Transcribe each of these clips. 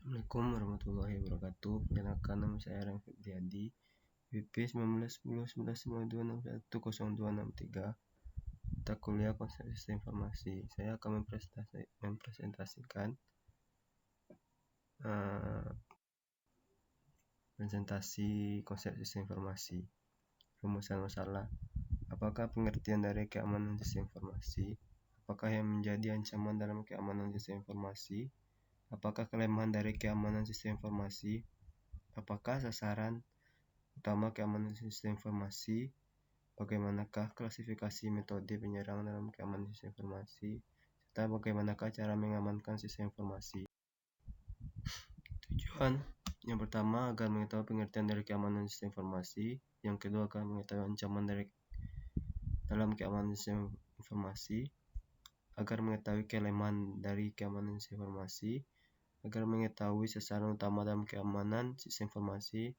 Assalamualaikum warahmatullahi wabarakatuh. Perkenalkan, nama saya Rang Febriadi, WP 19109126102663, mata kuliah konsep sistem informasi. Saya akan mempresentasikan presentasi konsep sistem informasi. Rumusan masalah: apakah pengertian dari keamanan sistem informasi? Apakah yang menjadi ancaman dalam keamanan sistem informasi? Apakah kelemahan dari keamanan sistem informasi? Apakah sasaran utama keamanan sistem informasi? Bagaimanakah klasifikasi metode penyerang dalam keamanan sistem informasi? Serta bagaimanakah cara mengamankan sistem informasi? Tujuan: yang pertama, agar mengetahui pengertian dari keamanan sistem informasi. Yang kedua, agar mengetahui ancaman dalam keamanan sistem informasi. Agar mengetahui kelemahan dari keamanan sistem informasi. Agar mengetahui sasaran utama dalam keamanan sistem informasi.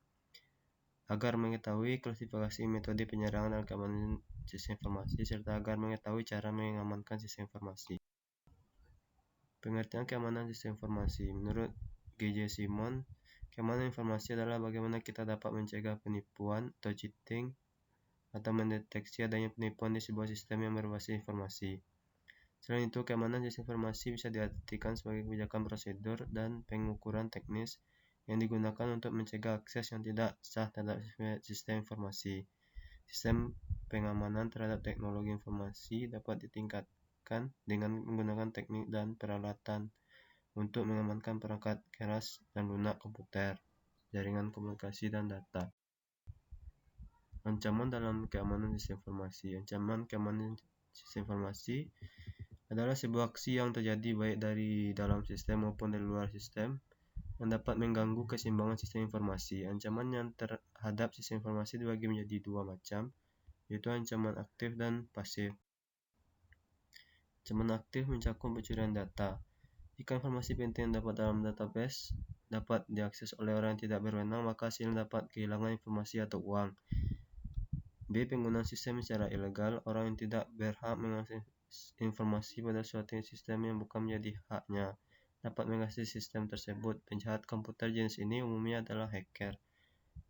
Agar mengetahui klasifikasi metode penyerangan dalam keamanan sistem informasi, serta agar mengetahui cara mengamankan sistem informasi. Pengertian keamanan sistem informasi. Menurut G.J. Simon, keamanan informasi adalah bagaimana kita dapat mencegah penipuan atau cheating atau mendeteksi adanya penipuan di sebuah sistem yang berbasis informasi. Selain itu, keamanan sistem informasi bisa diartikan sebagai kebijakan prosedur dan pengukuran teknis yang digunakan untuk mencegah akses yang tidak sah terhadap sistem informasi. Sistem pengamanan terhadap teknologi informasi dapat ditingkatkan dengan menggunakan teknik dan peralatan untuk mengamankan perangkat keras dan lunak komputer, jaringan komunikasi, dan data. Ancaman dalam keamanan sistem informasi. Ancaman keamanan sistem informasi adalah sebuah aksi yang terjadi baik dari dalam sistem maupun dari luar sistem yang dapat mengganggu keseimbangan sistem informasi. Ancaman yang terhadap sistem informasi dibagi menjadi dua macam, yaitu ancaman aktif dan pasif. Ancaman aktif mencakup pencurian data. Jika informasi penting yang dapat dalam database dapat diakses oleh orang yang tidak berwenang, maka hasilnya dapat kehilangan informasi atau uang. B. Penggunaan sistem secara ilegal. Orang yang tidak berhak mengakses informasi pada suatu sistem yang bukan menjadi haknya dapat mengakses sistem tersebut. Penjahat komputer jenis ini umumnya adalah hacker,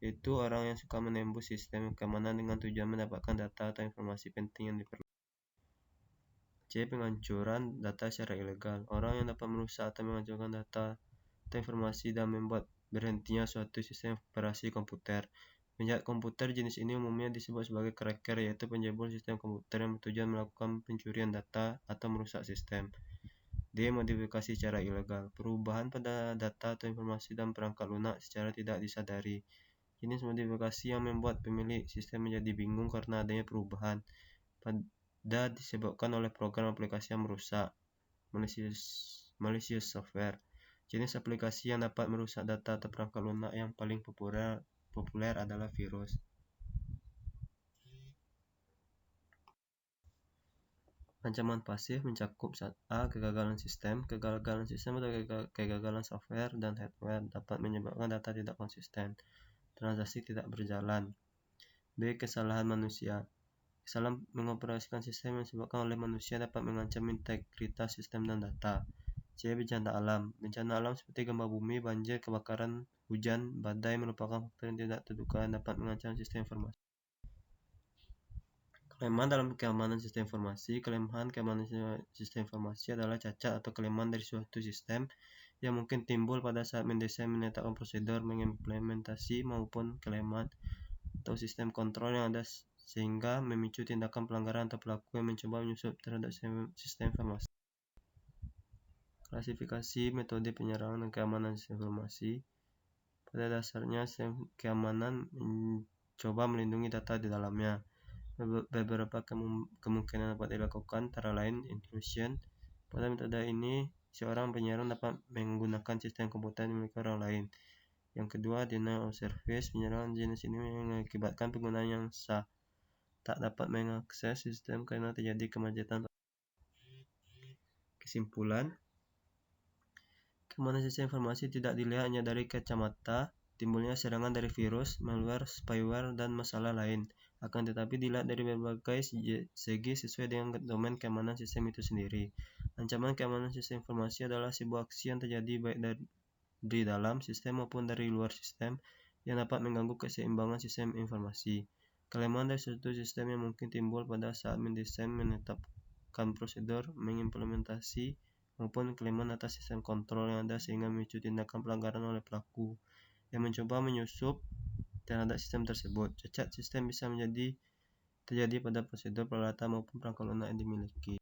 yaitu orang yang suka menembus sistem keamanan dengan tujuan mendapatkan data atau informasi penting yang diperlukan. C. Penghancuran data secara ilegal. Orang yang dapat merusak atau menghancurkan data atau informasi dan membuat berhentinya suatu sistem operasi komputer. Penjahat komputer jenis ini umumnya disebut sebagai cracker, yaitu penjebol sistem komputer yang bertujuan melakukan pencurian data atau merusak sistem. D. Modifikasi secara ilegal. Perubahan pada data atau informasi dan perangkat lunak secara tidak disadari. Jenis modifikasi yang membuat pemilik sistem menjadi bingung karena adanya perubahan pada disebabkan oleh program aplikasi yang merusak. Malicious software. Jenis aplikasi yang dapat merusak data atau perangkat lunak yang paling populer adalah virus. Ancaman pasif mencakup A. Kegagalan sistem. Kegagalan sistem atau kegagalan software dan hardware dapat menyebabkan data tidak konsisten, transaksi tidak berjalan. B. Kesalahan manusia. Kesalahan mengoperasikan sistem yang disebabkan oleh manusia dapat mengancam integritas sistem dan data. C. Bencana alam. Bencana alam seperti gempa bumi, banjir, kebakaran, hujan, badai merupakan faktor yang tidak terduga yang dapat mengancam sistem informasi. Kelemahan dalam keamanan sistem informasi. Kelemahan keamanan sistem informasi adalah cacat atau kelemahan dari suatu sistem yang mungkin timbul pada saat mendesain, menetapkan prosedur, mengimplementasi, maupun kelemahan atau sistem kontrol yang ada sehingga memicu tindakan pelanggaran atau pelaku yang mencoba menyusup terhadap sistem informasi. Klasifikasi metode penyerangan dan keamanan sistem informasi. Pada dasarnya, sistem keamanan mencoba melindungi data di dalamnya. Beberapa kemungkinan dapat dilakukan, antara lain intrusion. Pada metode ini, seorang penyerang dapat menggunakan sistem komputer yang dimiliki orang lain. Yang kedua, denial of service. Penyerangan jenis ini mengakibatkan penggunaan yang sah tak dapat mengakses sistem karena terjadi kemacetan. Kesimpulan, keamanan sistem informasi tidak dilihat hanya dari kacamata timbulnya serangan dari virus, malware, spyware, dan masalah lain, akan tetapi dilihat dari berbagai segi sesuai dengan domain keamanan sistem itu sendiri. Ancaman keamanan sistem informasi adalah sebuah aksi yang terjadi baik dari dalam sistem maupun dari luar sistem yang dapat mengganggu keseimbangan sistem informasi. Kelemahan dari suatu sistem yang mungkin timbul pada saat mendesain, menetapkan prosedur, mengimplementasi, maupun kelemahan atas sistem kontrol yang ada sehingga memicu tindakan pelanggaran oleh pelaku yang mencoba menyusup terhadap sistem tersebut. Cacat sistem bisa terjadi pada prosedur, peralatan, maupun perangkat lunak yang dimiliki.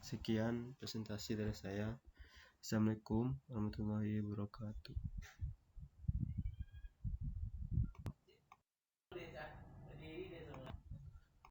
Sekian presentasi dari saya. Assalamualaikum warahmatullahi wabarakatuh.